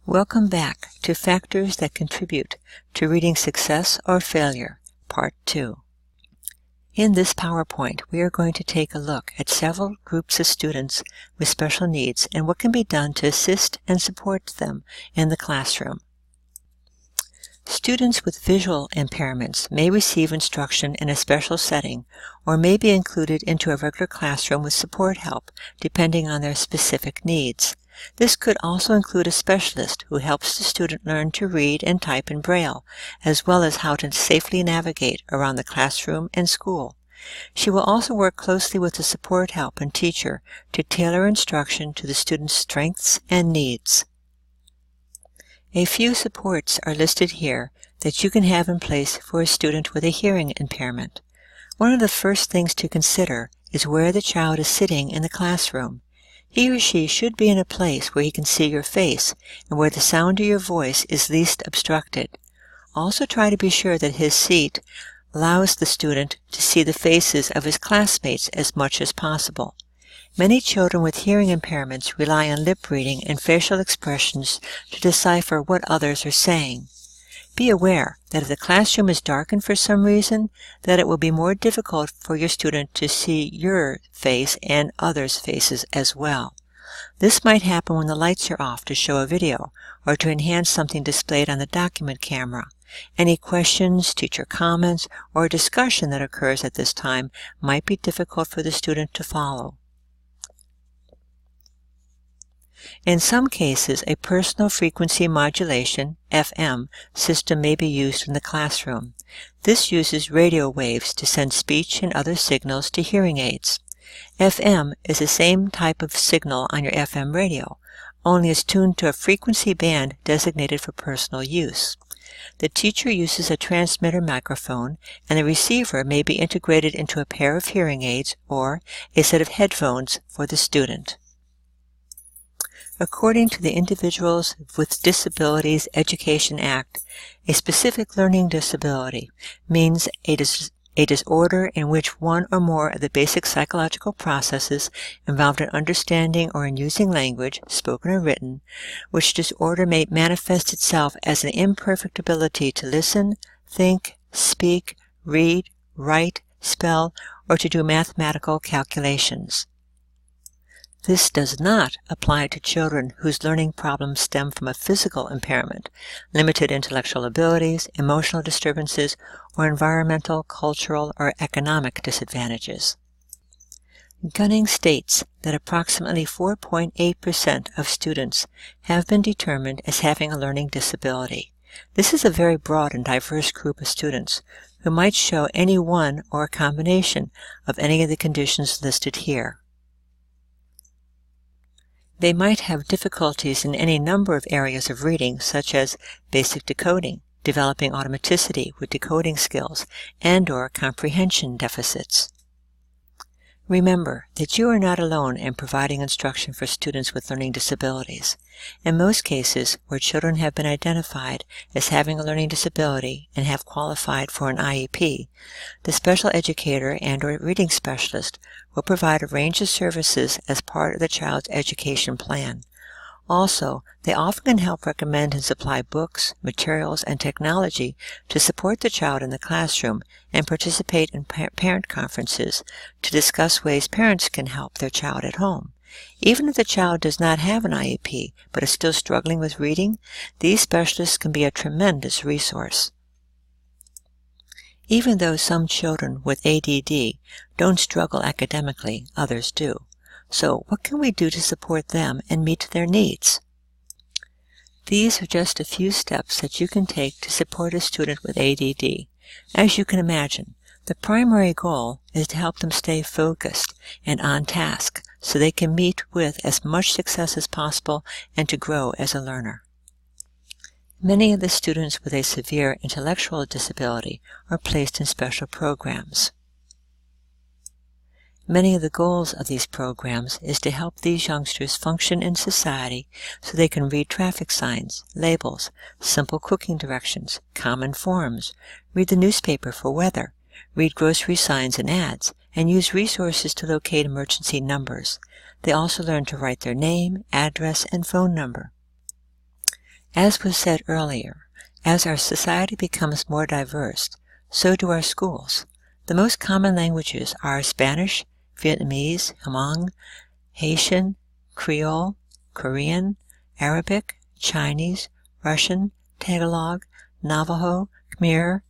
Welcome back to Factors that Contribute to Reading Success or Failure, Part 2. In this PowerPoint, we are going to take a look at several groups of students with special needs and what can be done to assist and support them in the classroom. Students with visual impairments may receive instruction in a special setting or may be included into a regular classroom with support help, depending on their specific needs. This could also include a specialist who helps the student learn to read and type in Braille, as well as how to safely navigate around the classroom and school. She will also work closely with the support help and teacher to tailor instruction to the student's strengths and needs. A few supports are listed here that you can have in place for a student with a hearing impairment. One of the first things to consider is where the child is sitting in the classroom. He or she should be in a place where he can see your face and where the sound of your voice is least obstructed. Also try to be sure that his seat allows the student to see the faces of his classmates as much as possible. Many children with hearing impairments rely on lip reading and facial expressions to decipher what others are saying. Be aware that if the classroom is darkened for some reason, that it will be more difficult for your student to see your face and others' faces as well. This might happen when the lights are off to show a video or to enhance something displayed on the document camera. Any questions, teacher comments, or discussion that occurs at this time might be difficult for the student to follow. In some cases, a personal frequency modulation, FM, system may be used in the classroom. This uses radio waves to send speech and other signals to hearing aids. FM is the same type of signal on your FM radio, only is tuned to a frequency band designated for personal use. The teacher uses a transmitter microphone, and the receiver may be integrated into a pair of hearing aids or a set of headphones for the student. According to the Individuals with Disabilities Education Act, a specific learning disability means a disorder in which one or more of the basic psychological processes involved in understanding or in using language, spoken or written, which disorder may manifest itself as an imperfect ability to listen, think, speak, read, write, spell, or to do mathematical calculations. This does not apply to children whose learning problems stem from a physical impairment, limited intellectual abilities, emotional disturbances, or environmental, cultural, or economic disadvantages. Gunning states that approximately 4.8% of students have been determined as having a learning disability. This is a very broad and diverse group of students who might show any one or a combination of any of the conditions listed here. They might have difficulties in any number of areas of reading, such as basic decoding, developing automaticity with decoding skills, and/or comprehension deficits. Remember that you are not alone in providing instruction for students with learning disabilities. In most cases, where children have been identified as having a learning disability and have qualified for an IEP, the special educator and/or reading specialist will provide a range of services as part of the child's education plan. Also, they often can help recommend and supply books, materials, and technology to support the child in the classroom and participate in parent conferences to discuss ways parents can help their child at home. Even if the child does not have an IEP but is still struggling with reading, these specialists can be a tremendous resource. Even though some children with ADD don't struggle academically, others do. So, what can we do to support them and meet their needs? These are just a few steps that you can take to support a student with ADD. As you can imagine, the primary goal is to help them stay focused and on task so they can meet with as much success as possible and to grow as a learner. Many of the students with a severe intellectual disability are placed in special programs. Many of the goals of these programs is to help these youngsters function in society so they can read traffic signs, labels, simple cooking directions, common forms, read the newspaper for weather, read grocery signs and ads, and use resources to locate emergency numbers. They also learn to write their name, address, and phone number. As was said earlier, as our society becomes more diverse, so do our schools. The most common languages are Spanish, Vietnamese, Hmong, Haitian, Creole, Korean, Arabic, Chinese, Russian, Tagalog, Navajo, Khmer,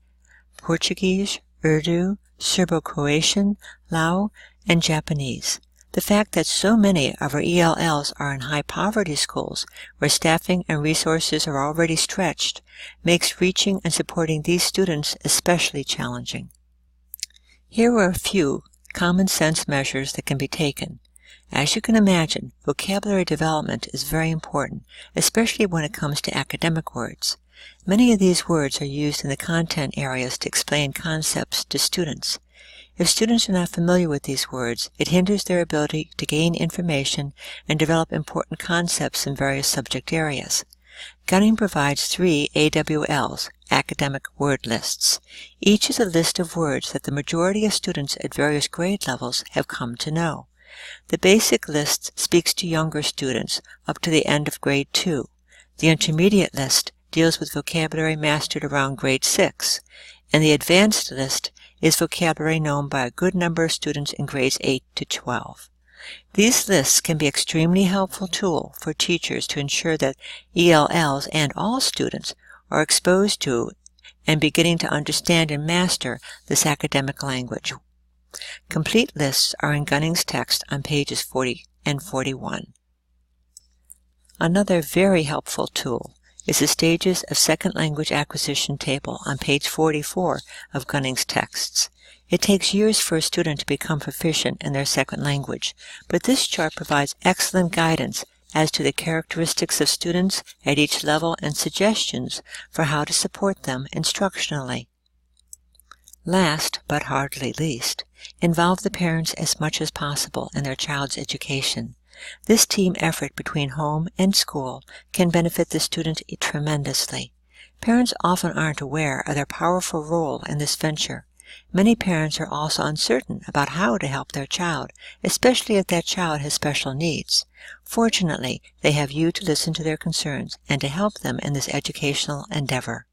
Portuguese, Urdu, Serbo-Croatian, Lao, and Japanese. The fact that so many of our ELLs are in high-poverty schools, where staffing and resources are already stretched, makes reaching and supporting these students especially challenging. Here are a few common-sense measures that can be taken. As you can imagine, vocabulary development is very important, especially when it comes to academic words. Many of these words are used in the content areas to explain concepts to students. If students are not familiar with these words, it hinders their ability to gain information and develop important concepts in various subject areas. Gunning provides 3 AWLs, Academic Word Lists. Each is a list of words that the majority of students at various grade levels have come to know. The basic list speaks to younger students up to the end of grade 2. The intermediate list deals with vocabulary mastered around grade 6, and the advanced list is vocabulary known by a good number of students in grades 8 to 12. These lists can be an extremely helpful tool for teachers to ensure that ELLs and all students are exposed to and beginning to understand and master this academic language. Complete lists are in Gunning's text on pages 40 and 41. Another very helpful tool is the Stages of Second Language Acquisition table on page 44 of Gunning's texts. It takes years for a student to become proficient in their second language, but this chart provides excellent guidance as to the characteristics of students at each level and suggestions for how to support them instructionally. Last, but hardly least, involve the parents as much as possible in their child's education. This team effort between home and school can benefit the student tremendously. Parents often aren't aware of their powerful role in this venture. Many parents are also uncertain about how to help their child, especially if that child has special needs. Fortunately, they have you to listen to their concerns and to help them in this educational endeavor.